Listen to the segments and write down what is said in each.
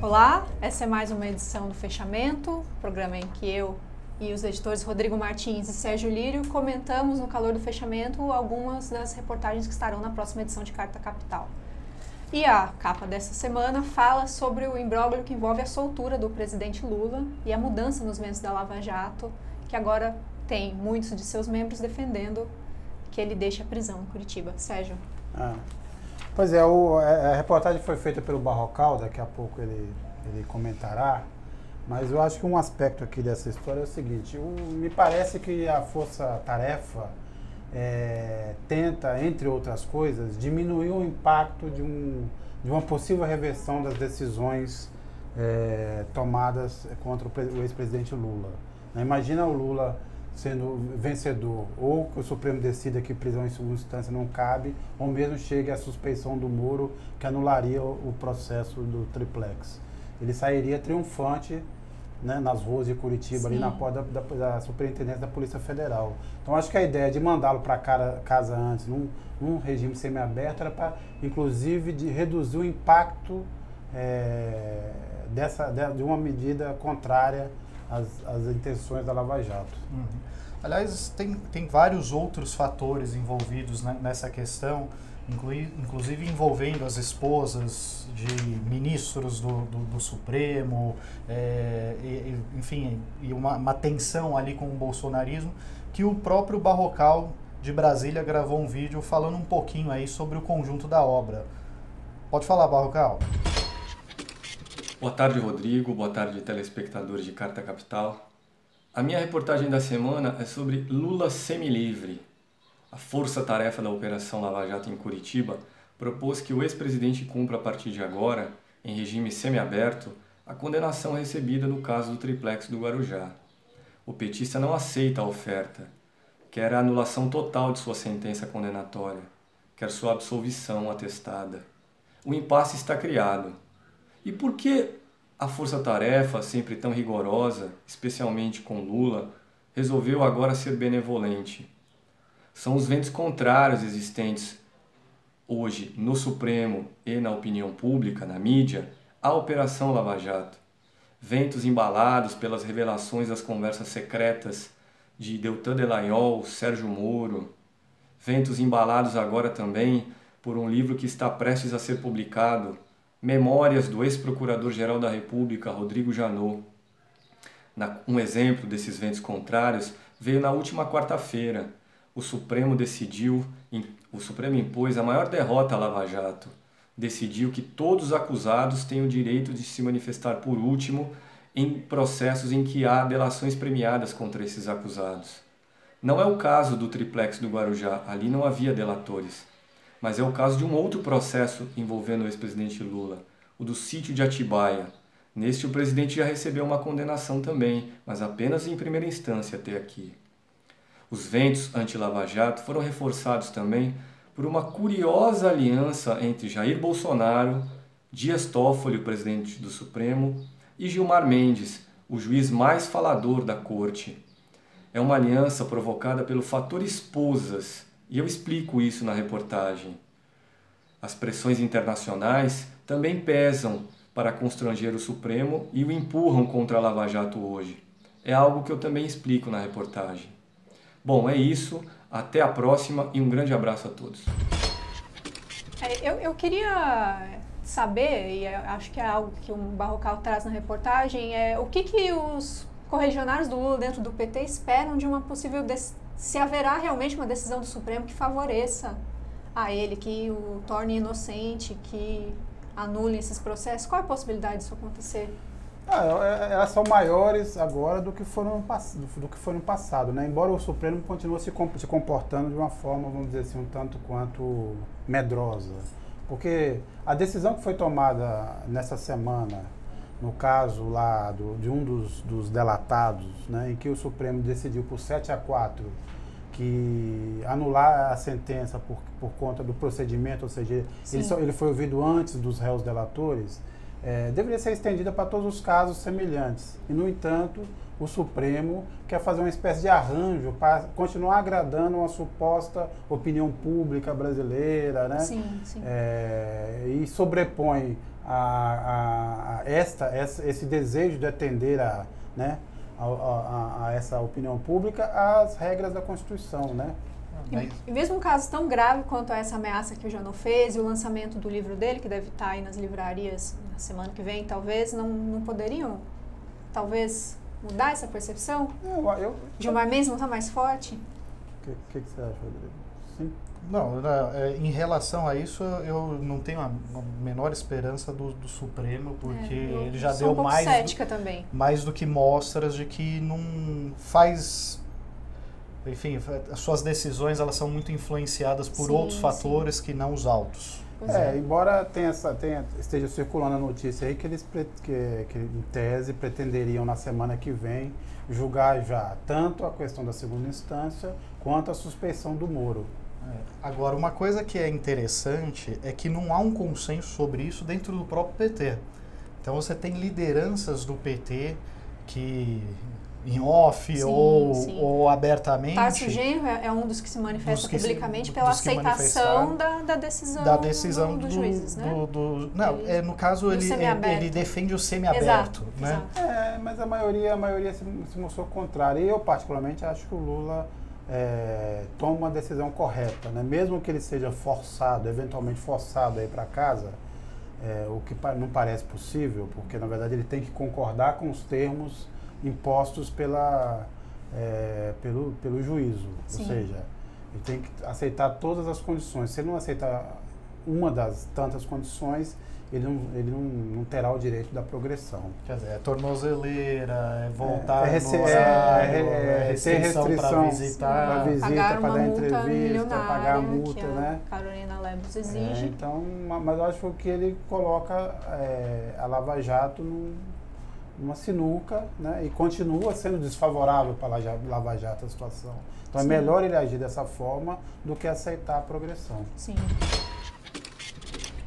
Olá, essa é mais uma edição do Fechamento, programa em que eu e os editores Rodrigo Martins e Sérgio Lírio comentamos no calor do fechamento algumas das reportagens que estarão na próxima edição de Carta Capital. E a capa dessa semana fala sobre o imbróglio que envolve a soltura do presidente Lula e a mudança nos membros da Lava Jato, que agora tem muitos de seus membros defendendo que ele deixe a prisão em Curitiba. Sérgio. Pois é, a reportagem foi feita pelo Barrocal, daqui a pouco ele comentará, mas eu acho que um aspecto aqui dessa história é o seguinte: me parece que a Força Tarefa tenta, entre outras coisas, diminuir o impacto de uma possível reversão das decisões tomadas contra o ex-presidente Lula. Imagina o Lula sendo vencedor, ou que o Supremo decida que prisão em segunda instância não cabe, ou mesmo chegue à suspeição do Moro, que anularia o processo do triplex. Ele sairia triunfante, né, nas ruas de Curitiba, sim, ali na porta da Superintendência da Polícia Federal. Então acho que a ideia de mandá-lo para casa antes, num regime semiaberto, era para, inclusive, de reduzir o impacto de uma medida contrária às intenções da Lava Jato. Uhum. Aliás, tem vários outros fatores envolvidos nessa questão, inclusive envolvendo as esposas de ministros do Supremo, enfim, e uma tensão ali com o bolsonarismo, que o próprio Barrocal de Brasília gravou um vídeo falando um pouquinho aí sobre o conjunto da obra. Pode falar, Barrocal. Boa tarde, Rodrigo. Boa tarde, telespectadores de Carta Capital. A minha reportagem da semana é sobre Lula semilivre. A força-tarefa da Operação Lava Jato em Curitiba propôs que o ex-presidente cumpra a partir de agora, em regime semiaberto, a condenação recebida no caso do triplex do Guarujá. O petista não aceita a oferta, quer a anulação total de sua sentença condenatória, quer sua absolvição atestada. O impasse está criado. E por que a força-tarefa, sempre tão rigorosa, especialmente com Lula, resolveu agora ser benevolente? São os ventos contrários existentes hoje no Supremo e na opinião pública, na mídia, à Operação Lava Jato. Ventos embalados pelas revelações das conversas secretas de Deltan Dallagnol, Sérgio Moro. Ventos embalados agora também por um livro que está prestes a ser publicado, Memórias do ex-procurador-geral da República, Rodrigo Janot. Um exemplo desses ventos contrários veio na última quarta-feira. O Supremo impôs a maior derrota à Lava Jato. Decidiu que todos os acusados têm o direito de se manifestar por último em processos em que há delações premiadas contra esses acusados. Não é o caso do triplex do Guarujá, ali não havia delatores. Mas é o caso de um outro processo envolvendo o ex-presidente Lula, o do sítio de Atibaia. Neste, o presidente já recebeu uma condenação também, mas apenas em primeira instância até aqui. Os ventos anti-Lava Jato foram reforçados também por uma curiosa aliança entre Jair Bolsonaro, Dias Toffoli, o presidente do Supremo, e Gilmar Mendes, o juiz mais falador da corte. É uma aliança provocada pelo fator esposas, e eu explico isso na reportagem. As pressões internacionais também pesam para constranger o Supremo e o empurram contra a Lava Jato hoje. É algo que eu também explico na reportagem. Bom, é isso. Até a próxima e um grande abraço a todos. Eu queria saber, e acho que é algo que o Barrocal traz na reportagem, o que os correligionários do Lula dentro do PT esperam de uma possível se haverá realmente uma decisão do Supremo que favoreça a ele, que o torne inocente, que anule esses processos. Qual é a possibilidade disso acontecer? Elas são maiores agora do que foram no passado, né? Embora o Supremo continue se comportando de uma forma, vamos dizer assim, um tanto quanto medrosa. Porque a decisão que foi tomada nessa semana, no caso lá de um dos delatados, né, em que o Supremo decidiu por 7-4 que anular a sentença por conta do procedimento, ou seja, ele foi ouvido antes dos réus delatores, deveria ser estendida para todos os casos semelhantes. E, no entanto, o Supremo quer fazer uma espécie de arranjo para continuar agradando uma suposta opinião pública brasileira, né? Sim, sim. E sobrepõe esse desejo de atender né, a essa opinião pública às regras da Constituição, né? E mesmo um caso tão grave quanto essa ameaça que o Janot fez e o lançamento do livro dele, que deve estar aí nas livrarias na semana que vem, talvez não poderiam, talvez, mudar essa percepção? Gilmar Mendes não está mais forte? O que você acha, Rodrigo? Sim. Não, em relação a isso, eu não tenho a menor esperança do Supremo, porque ele já deu mais do que mostras de que não faz... Enfim, as suas decisões elas são muito influenciadas por outros fatores que não os autos. Embora esteja circulando a notícia aí que eles, que em tese, pretenderiam na semana que vem julgar já tanto a questão da segunda instância quanto a suspeição do Moro. Agora, uma coisa que é interessante é que não há um consenso sobre isso dentro do próprio PT. Então você tem lideranças do PT que, em off ou abertamente... Tarso Genro é um dos que se manifesta publicamente pela aceitação da decisão dos juízes, né? No caso, ele defende o semiaberto. Né? Mas a maioria se mostrou contrária. E eu, particularmente, acho que o Lula toma uma decisão correta, né? Mesmo que ele seja forçado, eventualmente forçado a ir para casa, o que não parece possível, porque, na verdade, ele tem que concordar com os termos impostos pelo juízo. Sim. Ou seja, ele tem que aceitar todas as condições. Se ele não aceitar uma das tantas condições, ele não terá o direito da progressão. Quer dizer, tornozeleira, voltar no horário, restrição para visitar, para dar entrevista, pagar a multa, que né? A Carolina Lebos exige. Mas eu acho que ele coloca a Lava Jato numa sinuca, né? E continua sendo desfavorável para a Lava Jato a situação. Então é melhor ele agir dessa forma do que aceitar a progressão. Sim.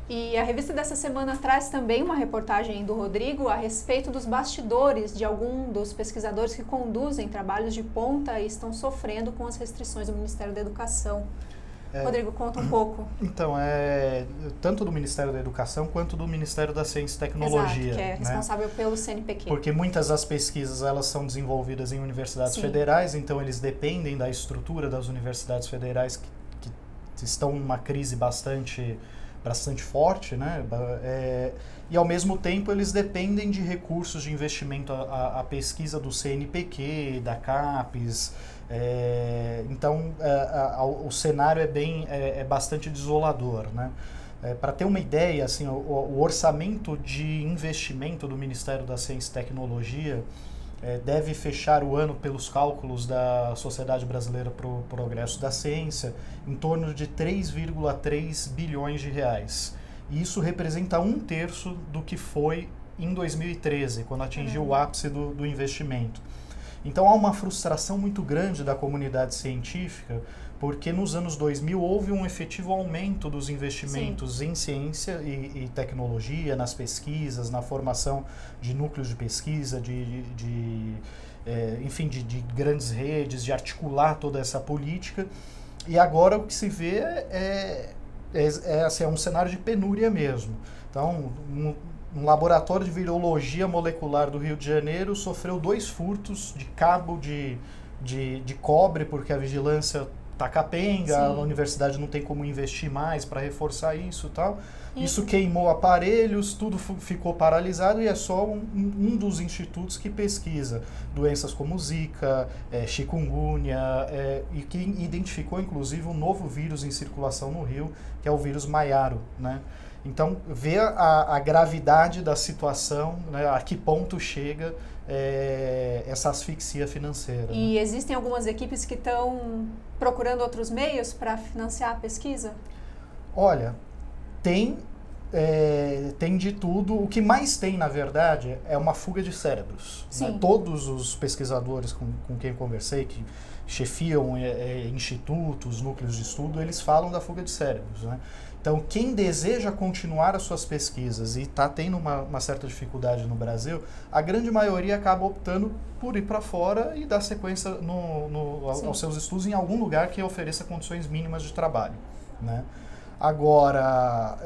E a revista dessa semana traz também uma reportagem do Rodrigo a respeito dos bastidores de algum dos pesquisadores que conduzem trabalhos de ponta e estão sofrendo com as restrições do Ministério da Educação. Rodrigo, conta um pouco. Então, tanto do Ministério da Educação quanto do Ministério da Ciência e Tecnologia. Exato, que é responsável pelo CNPq. Porque muitas das pesquisas elas são desenvolvidas em universidades federais, então eles dependem da estrutura das universidades federais que estão numa crise bastante forte, né? E ao mesmo tempo eles dependem de recursos de investimento à pesquisa do CNPq, da CAPES. Então o cenário é bastante desolador, né? Para ter uma ideia, assim, o orçamento de investimento do Ministério da Ciência e Tecnologia deve fechar o ano, pelos cálculos da Sociedade Brasileira para o Progresso da Ciência, em torno de 3,3 bilhões de reais. E isso representa 1/3 do que foi em 2013, quando atingiu o ápice do investimento. Então há uma frustração muito grande da comunidade científica, porque nos anos 2000 houve um efetivo aumento dos investimentos em ciência e tecnologia, nas pesquisas, na formação de núcleos de pesquisa, enfim, de grandes redes, de articular toda essa política. E agora o que se vê assim, é um cenário de penúria mesmo. Então, um laboratório de virologia molecular do Rio de Janeiro sofreu 2 furtos de cabo de cobre, porque a vigilância tá capenga, a universidade não tem como investir mais para reforçar isso e tal. Isso queimou aparelhos, tudo ficou paralisado e é só um dos institutos que pesquisa doenças como Zika, chikungunya, e que identificou inclusive um novo vírus em circulação no Rio, que é o vírus Maiaro, né? Então, ver a gravidade da situação, né, a que ponto chega essa asfixia financeira. E existem algumas equipes que estão procurando outros meios para financiar a pesquisa? Olha, tem de tudo. O que mais tem, na verdade, é uma fuga de cérebros. Né? Todos os pesquisadores com quem conversei, que chefiam institutos, núcleos de estudo, eles falam da fuga de cérebros, né? Então, quem deseja continuar as suas pesquisas e está tendo uma certa dificuldade no Brasil, a grande maioria acaba optando por ir para fora e dar sequência aos seus estudos em algum lugar que ofereça condições mínimas de trabalho, né? Agora,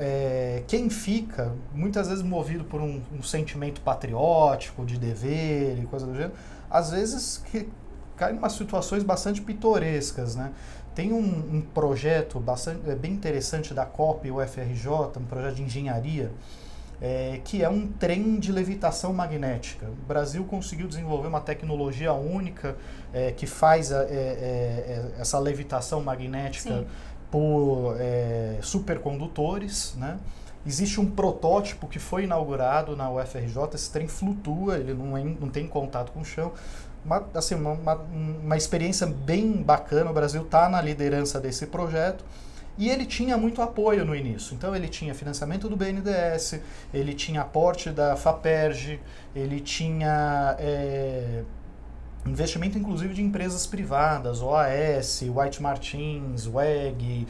quem fica, muitas vezes movido por um sentimento patriótico, de dever e coisa do gênero, às vezes cai em umas situações bastante pitorescas, né? Tem um projeto bem interessante da COP e UFRJ, um projeto de engenharia, que é um trem de levitação magnética. O Brasil conseguiu desenvolver uma tecnologia única que faz essa levitação magnética Sim. por supercondutores, né? Existe um protótipo que foi inaugurado na UFRJ, esse trem flutua, ele não tem contato com o chão. Uma experiência bem bacana, o Brasil está na liderança desse projeto. E ele tinha muito apoio no início, então ele tinha financiamento do BNDES, ele tinha aporte da FAPERJ, ele tinha investimento inclusive de empresas privadas, OAS, White Martins, WEG,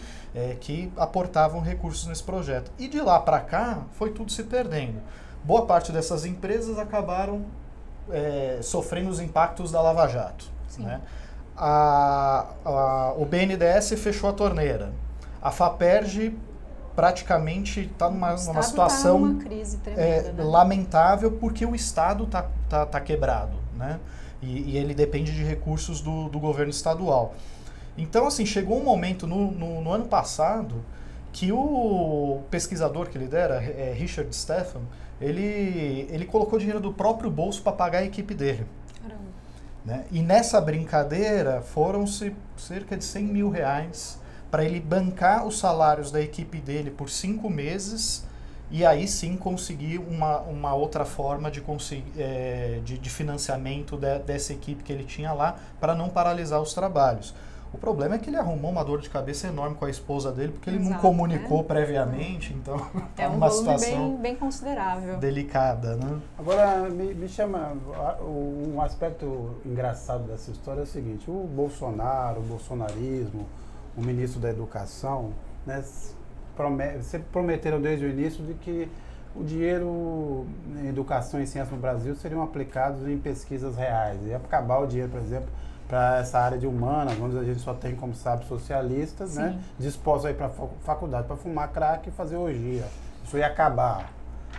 que aportavam recursos nesse projeto. E de lá para cá foi tudo se perdendo. Boa parte dessas empresas acabaram sofrendo os impactos da Lava Jato. Né? O BNDES fechou a torneira. A FAPERJ praticamente está numa situação numa crise tremenda, né? lamentável, porque o Estado tá quebrado, né? E ele depende de recursos do governo estadual. Então, assim, chegou um momento no ano passado que o pesquisador que lidera, Richard Stephan, ele colocou dinheiro do próprio bolso para pagar a equipe dele. Caramba. Né? E nessa brincadeira foram-se cerca de 100 mil reais para ele bancar os salários da equipe dele por 5 meses e aí sim conseguir uma outra forma de financiamento dessa equipe que ele tinha lá para não paralisar os trabalhos. O problema é que ele arrumou uma dor de cabeça enorme com a esposa dele, porque ele não comunicou previamente, então é uma situação bem considerável. Delicada, né? Agora, me chama, um aspecto engraçado dessa história é o seguinte, o Bolsonaro, o bolsonarismo, o ministro da Educação, né, sempre prometeram desde o início de que o dinheiro em educação e ciência no Brasil seriam aplicados em pesquisas reais. Ia acabar o dinheiro, por exemplo, para essa área de humanas, onde a gente só tem, como sabe, socialistas, né, dispostos a ir para a faculdade para fumar crack e fazer orgia. Isso ia acabar,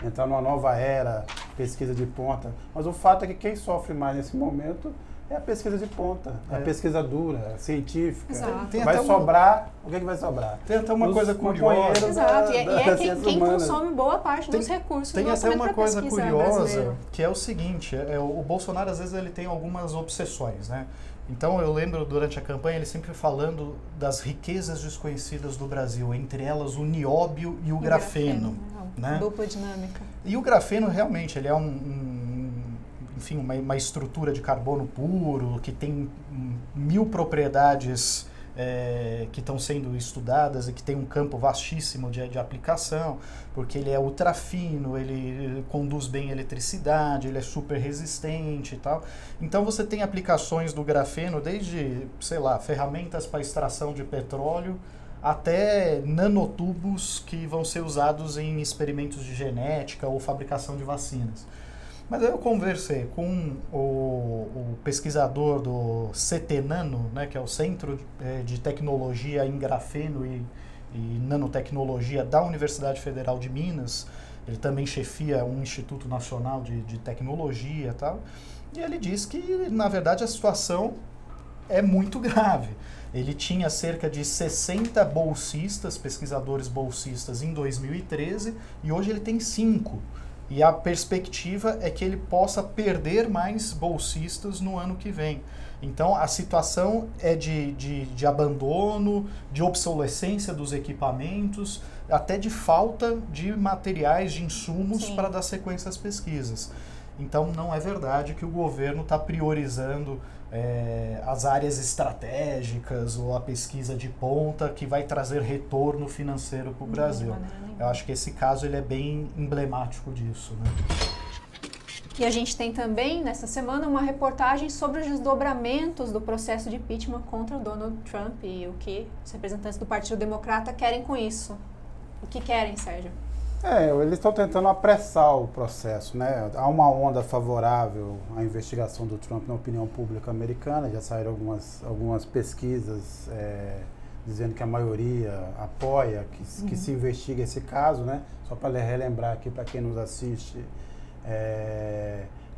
entrar numa nova era, pesquisa de ponta. Mas o fato é que quem sofre mais nesse momento é a pesquisa de ponta, a pesquisa dura, científica. Exato. Vai sobrar, o que vai sobrar? Tem até uma coisa curiosa. Exato, e é quem consome boa parte dos recursos do orçamento. Tem até uma coisa curiosa, brasileiro. que é o seguinte, o Bolsonaro às vezes ele tem algumas obsessões, né? Então eu lembro durante a campanha ele sempre falando das riquezas desconhecidas do Brasil, entre elas o nióbio e o grafeno. Né? Dupla dinâmica. E o grafeno realmente ele é enfim, uma estrutura de carbono puro, que tem 1000 propriedades que estão sendo estudadas e que tem um campo vastíssimo de aplicação, porque ele é ultra fino, ele conduz bem eletricidade, ele é super resistente e tal. Então você tem aplicações do grafeno desde, sei lá, ferramentas para extração de petróleo, até nanotubos que vão ser usados em experimentos de genética ou fabricação de vacinas. Mas aí eu conversei com o pesquisador do CTNano, né, que é o Centro de Tecnologia em Grafeno e Nanotecnologia da Universidade Federal de Minas. Ele também chefia um Instituto Nacional de Tecnologia e tal. E ele diz que, na verdade, a situação é muito grave. Ele tinha cerca de 60 bolsistas, pesquisadores bolsistas, em 2013, e hoje ele tem 5. E a perspectiva é que ele possa perder mais bolsistas no ano que vem. Então, a situação é de abandono, de obsolescência dos equipamentos, até de falta de materiais, de insumos para dar sequência às pesquisas. Então, não é verdade que o governo está priorizando as áreas estratégicas ou a pesquisa de ponta que vai trazer retorno financeiro para o Brasil. Eu acho que esse caso ele é bem emblemático disso, né? E a gente tem também, nessa semana, uma reportagem sobre os desdobramentos do processo de impeachment contra o Donald Trump e o que os representantes do Partido Democrata querem com isso. O que querem, Sérgio? Eles estão tentando apressar o processo, né? Há uma onda favorável à investigação do Trump na opinião pública americana, já saíram algumas pesquisas dizendo que a maioria apoia que se investigue esse caso, né? Só para relembrar aqui para quem nos assiste,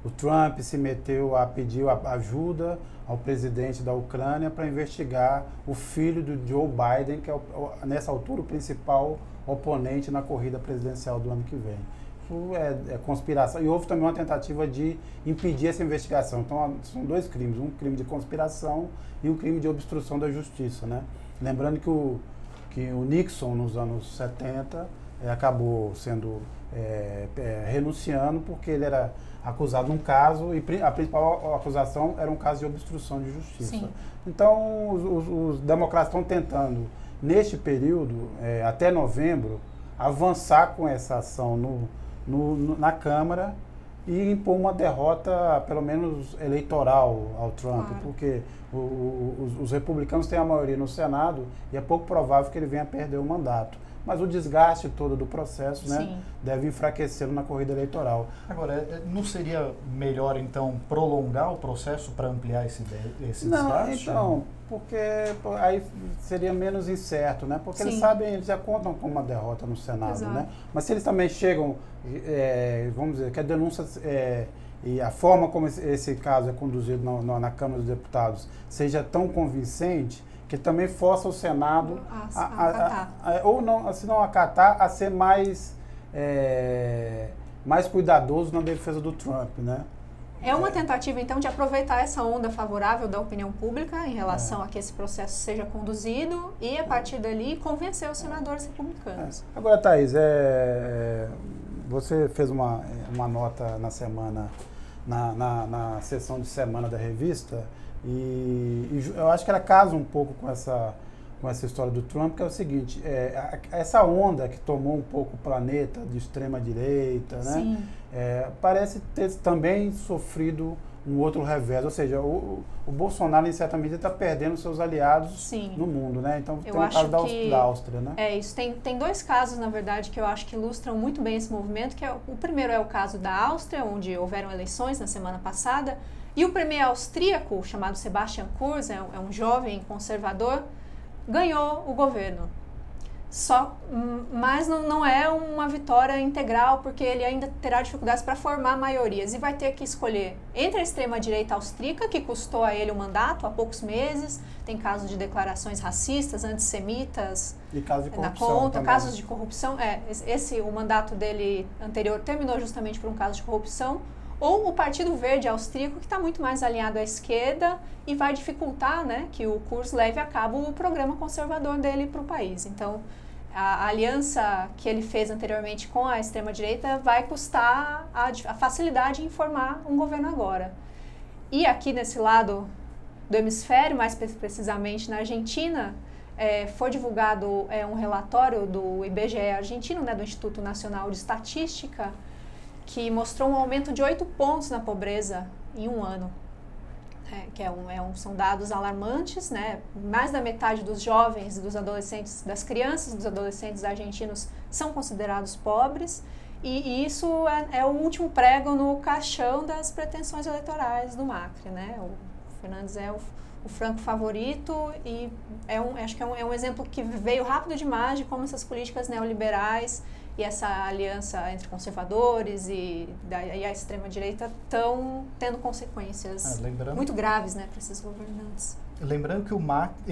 o Trump se meteu a pedir ajuda ao presidente da Ucrânia para investigar o filho do Joe Biden, que é, nessa altura, o principal oponente na corrida presidencial do ano que vem. Isso é conspiração. E houve também uma tentativa de impedir essa investigação. Então, são dois crimes, um crime de conspiração e um crime de obstrução da justiça, né? Lembrando que o Nixon, nos anos 70, acabou sendo renunciando porque ele era acusado num caso e a principal acusação era um caso de obstrução de justiça. Sim. Então, os democratas estão tentando, neste período, até novembro, avançar com essa ação na Câmara e impor uma derrota, pelo menos eleitoral, ao Trump, claro. Porque os republicanos têm a maioria no Senado e é pouco provável que ele venha a perder o mandato. Mas o desgaste todo do processo, né, deve enfraquecê-lo na corrida eleitoral. Agora, não seria melhor, então, prolongar o processo para ampliar esse desgaste? Não, então, porque aí seria menos incerto, né? Porque eles sabem, eles já contam com uma derrota no Senado, exato, né? Mas se eles também chegam, vamos dizer, que a denúncia e a forma como esse caso é conduzido na Câmara dos Deputados seja tão convincente, que também força o Senado ou não, se não acatar, a ser mais cuidadoso na defesa do Trump, né? É uma tentativa, então, de aproveitar essa onda favorável da opinião pública em relação a que esse processo seja conduzido e, a partir dali, convencer os senadores republicanos. Agora, Thaís, você fez uma nota na semana, na sessão de semana da revista, e eu acho que ela casa um pouco com essa história do Trump, que é o seguinte, essa onda que tomou um pouco o planeta de extrema-direita, né, parece ter também sofrido um outro revés, ou seja, o Bolsonaro, em certa medida, está perdendo seus aliados no mundo, né? Então, tem o caso da Áustria, né? Isso. Tem dois casos, na verdade, que eu acho que ilustram muito bem esse movimento, que o primeiro é o caso da Áustria, onde houveram eleições na semana passada, e o premier austríaco, chamado Sebastian Kurz, é um jovem conservador, ganhou o governo. Mas não é uma vitória integral, porque ele ainda terá dificuldades para formar maiorias e vai ter que escolher entre a extrema-direita austríaca, que custou a ele o mandato há poucos meses, tem casos de declarações racistas, antissemitas e casos de corrupção na conta, também. Casos de corrupção. O mandato dele anterior terminou justamente por um caso de corrupção, ou o Partido Verde austríaco, que está muito mais alinhado à esquerda e vai dificultar, né, que o Kurz leve a cabo o programa conservador dele para o país. Então, a aliança que ele fez anteriormente com a extrema-direita vai custar a facilidade em formar um governo agora. E aqui nesse lado do hemisfério, mais precisamente na Argentina, foi divulgado um relatório do IBGE argentino, né, do Instituto Nacional de Estatística, que mostrou um aumento de 8 pontos na pobreza em um ano. São dados alarmantes, né? Mais da metade dos jovens, dos adolescentes, das crianças, dos adolescentes argentinos são considerados pobres, e isso é o último prego no caixão das pretensões eleitorais do Macri, né? O Fernandes é o franco favorito e acho que é um exemplo que veio rápido demais de como essas políticas neoliberais e essa aliança entre conservadores e a extrema-direita estão tendo consequências muito graves, né, para esses governantes. Lembrando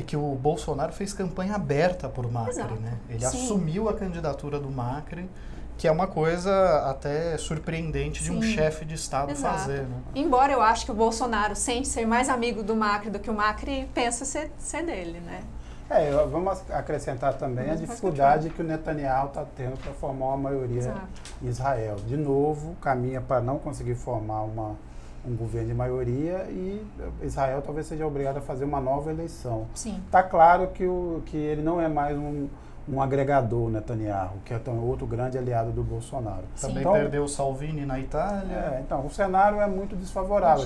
que o Bolsonaro fez campanha aberta por Macri, exato, né? Ele assumiu a candidatura do Macri, que é uma coisa até surpreendente de um chefe de Estado fazer, né? Embora eu acho que o Bolsonaro sente ser mais amigo do Macri do que o Macri pensa ser dele, né? Vamos acrescentar também a dificuldade que o Netanyahu está tendo para formar uma maioria em Israel. De novo, caminha para não conseguir formar um governo de maioria e Israel talvez seja obrigado a fazer uma nova eleição. Está claro que ele não é mais um agregador, Netanyahu, que é outro grande aliado do Bolsonaro. Também perdeu o Salvini na Itália. Então, o cenário é muito desfavorável.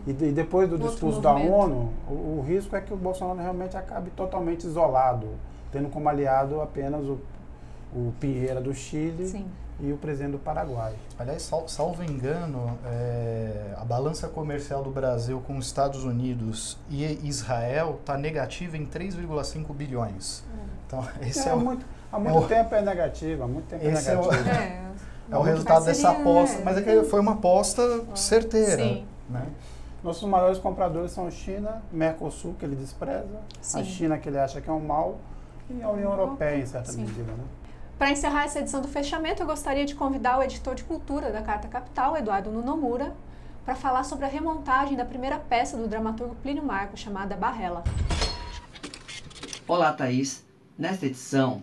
E depois do discurso da ONU, o risco é que o Bolsonaro realmente acabe totalmente isolado, tendo como aliado apenas o Pinheira do Chile e o presidente do Paraguai. Aliás, salvo engano, a balança comercial do Brasil com os Estados Unidos e Israel está negativa em 3,5 bilhões. Então, esse há muito tempo é negativo, há muito tempo é negativo. É o resultado dessa aposta, mas é que foi uma aposta certeira. Sim. Né? Nossos maiores compradores são China, Mercosul, que ele despreza, Sim. a China, que ele acha que é um mal, e a União Europeia, em certa medida. Né? Para encerrar essa edição do Fechamento, eu gostaria de convidar o editor de cultura da Carta Capital, Eduardo Nunomura, para falar sobre a remontagem da primeira peça do dramaturgo Plínio Marcos, chamada Barrela. Olá, Thaís. Nesta edição,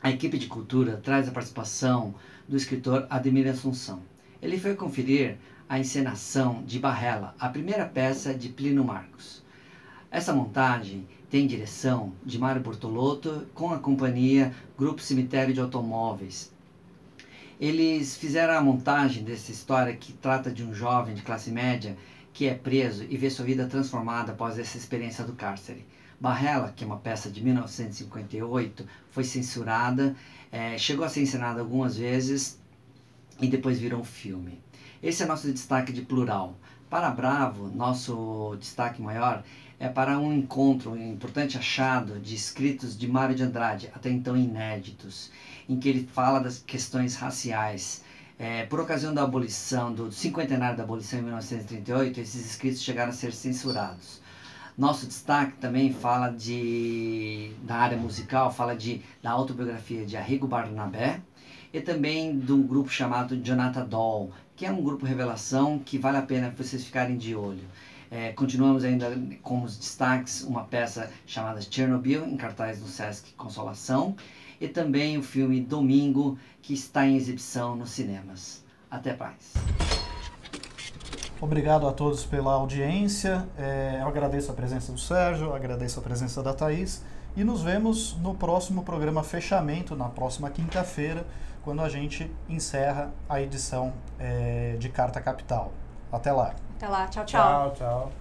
a equipe de cultura traz a participação do escritor Ademir Assunção. Ele foi conferir a encenação de Barrela, a primeira peça de Plínio Marcos. Essa montagem tem direção de Mário Bortolotto com a companhia Grupo Cemitério de Automóveis. Eles fizeram a montagem dessa história que trata de um jovem de classe média que é preso e vê sua vida transformada após essa experiência do cárcere. Barrela, que é uma peça de 1958, foi censurada, chegou a ser encenada algumas vezes e depois virou um filme. Esse é nosso destaque de plural. Para Bravo, nosso destaque maior é para um encontro, um importante achado de escritos de Mário de Andrade, até então inéditos, em que ele fala das questões raciais. Por ocasião da abolição, do cinquentenário da abolição em 1938, esses escritos chegaram a ser censurados. Nosso destaque também fala da área musical, fala da autobiografia de Arrigo Barnabé e também de um grupo chamado Jonathan Doll, que é um grupo revelação que vale a pena vocês ficarem de olho. Continuamos ainda com os destaques, uma peça chamada Chernobyl, em cartaz no Sesc Consolação, e também o filme Domingo, que está em exibição nos cinemas. Até mais. Obrigado a todos pela audiência, eu agradeço a presença do Sérgio, agradeço a presença da Thaís e nos vemos no próximo programa Fechamento, na próxima quinta-feira, quando a gente encerra a edição de Carta Capital. Até lá. Até lá, tchau, tchau. Tchau, tchau.